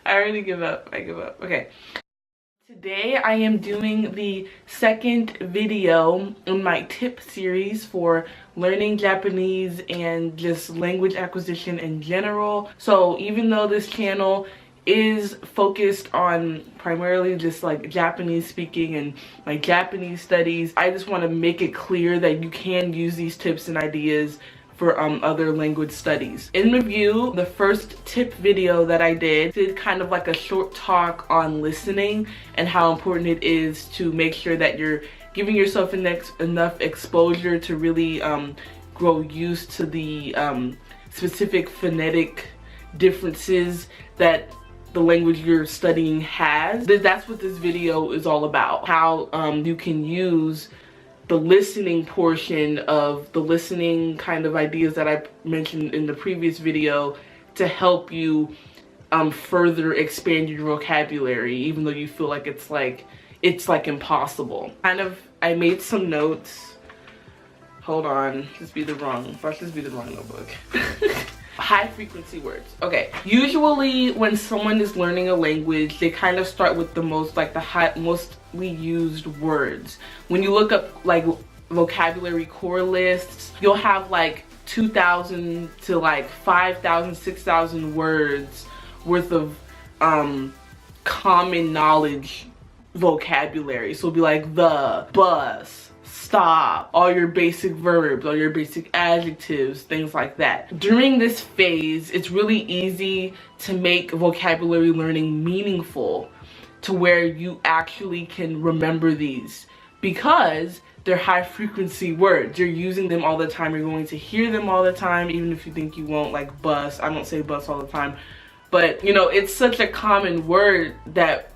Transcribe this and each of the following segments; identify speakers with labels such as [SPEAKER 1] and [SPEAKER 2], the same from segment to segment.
[SPEAKER 1] I already give up. I give up. Okay. Today I am doing the second video in my tip series for learning Japanese and just language acquisition in general. So even though this channel is focused on primarily just like Japanese speaking and like Japanese studies, I just want to make it clear that you can use these tips and ideas for other language studies. In review, the first tip video that I did kind of like a short talk on listening and how important it is to make sure that you're giving yourself enough exposure to really grow used to the specific phonetic differences that the language you're studying has. That's what this video is all about. How you can use the listening portion of the listening kind of ideas that I mentioned in the previous video to help you further expand your vocabulary, even though you feel like it's like impossible. I made some notes. Hold on, watch this be the wrong notebook. High frequency words. Okay, usually when someone is learning a language, they kind of start with the most mostly used words. When you look up like vocabulary core lists, you'll have like 2,000 to like 5,000, 6,000 words worth of common knowledge vocabulary. So it'll be like the, bus, stop, all your basic verbs, all your basic adjectives, things like that. During this phase, it's really easy to make vocabulary learning meaningful to where you actually can remember these because they're high frequency words. You're using them all the time. You're going to hear them all the time, even if you think you won't, like bus. I don't say bus all the time, but you know, it's such a common word that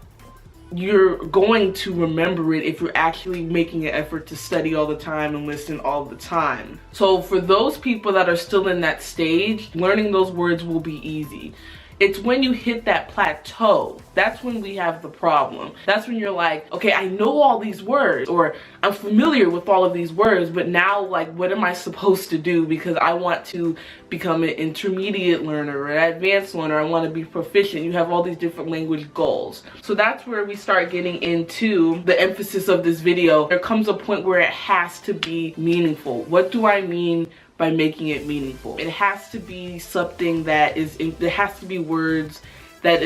[SPEAKER 1] you're going to remember it if you're actually making an effort to study all the time and listen all the time. So for those people that are still in that stage, learning those words will be easy. It's when you hit that plateau, that's when we have the problem. That's when you're like, okay, I know all these words, or I'm familiar with all of these words, but now like, what am I supposed to do? Because I want to become an intermediate learner or an advanced learner. I want to be proficient. You have all these different language goals. So that's where we start getting into the emphasis of this video. There comes a point where it has to be meaningful. What do I mean by making it meaningful? It has to be something that there has to be words that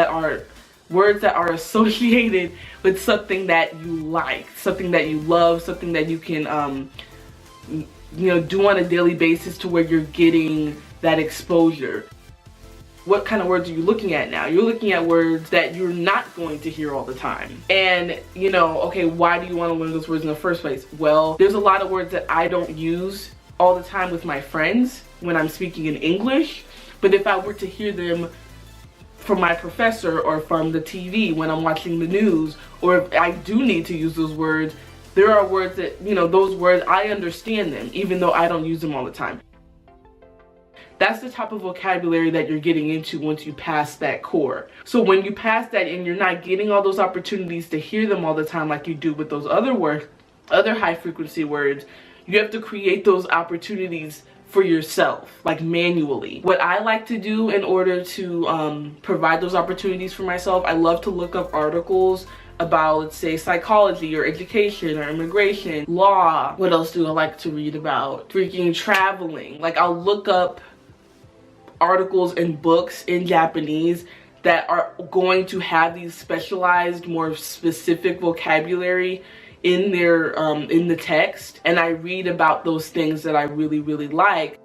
[SPEAKER 1] are words that are associated with something that you like, something that you love, something that you can do on a daily basis to where you're getting that exposure. What kind of words are you looking at now? You're looking at words that you're not going to hear all the time. And okay, why do you want to learn those words in the first place? Well, there's a lot of words that I don't use all the time with my friends when I'm speaking in English, but if I were to hear them from my professor or from the TV when I'm watching the news, or if I do need to use those words, there are words that, those words, I understand them even though I don't use them all the time. That's the type of vocabulary that you're getting into once you pass that core. So when you pass that and you're not getting all those opportunities to hear them all the time like you do with those other words, other high frequency words, you have to create those opportunities for yourself, like manually. What I like to do in order to provide those opportunities for myself, I love to look up articles about, let's say, psychology or education or immigration, law. What else do I like to read about? Freaking traveling. Like, I'll look up articles and books in Japanese that are going to have these specialized, more specific vocabulary in their in the text, and I read about those things that I really, really like.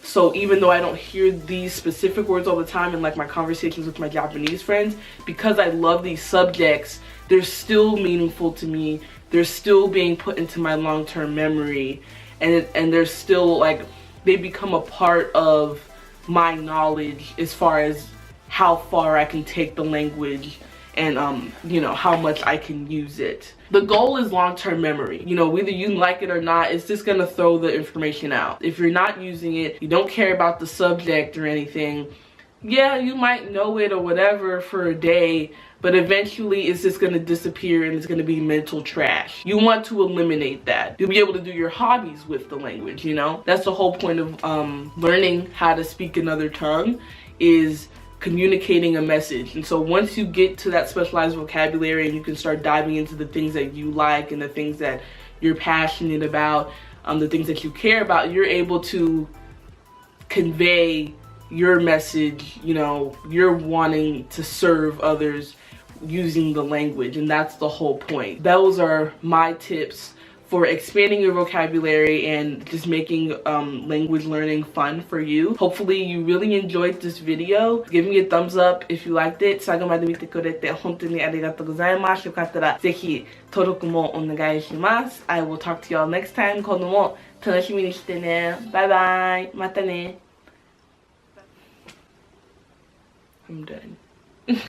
[SPEAKER 1] So even though I don't hear these specific words all the time in like my conversations with my Japanese friends, because I love these subjects, they're still meaningful to me. They're still being put into my long-term memory, and they're still like, they become a part of my knowledge as far as how far I can take the language and how much I can use it. The goal is long-term memory. Whether you like it or not, it's just gonna throw the information out. If you're not using it, you don't care about the subject or anything, yeah, you might know it or whatever for a day, but eventually it's just going to disappear and it's going to be mental trash. You want to eliminate that. You'll be able to do your hobbies with the language, you know? That's the whole point of learning how to speak another tongue, is communicating a message. And so once you get to that specialized vocabulary and you can start diving into the things that you like and the things that you're passionate about, the things that you care about, you're able to convey your message. You know, you're wanting to serve others using the language, and that's the whole point. Those are my tips for expanding your vocabulary and just making language learning fun for you. Hopefully you really enjoyed this video. Give me a thumbs up if you liked it. 最後まで見てくれて本当にありがとうございます。よかったらぜひ登録もお願いします。I will talk to y'all next time. 今度も楽しみにしてね。バイバイ。またね。I'm done.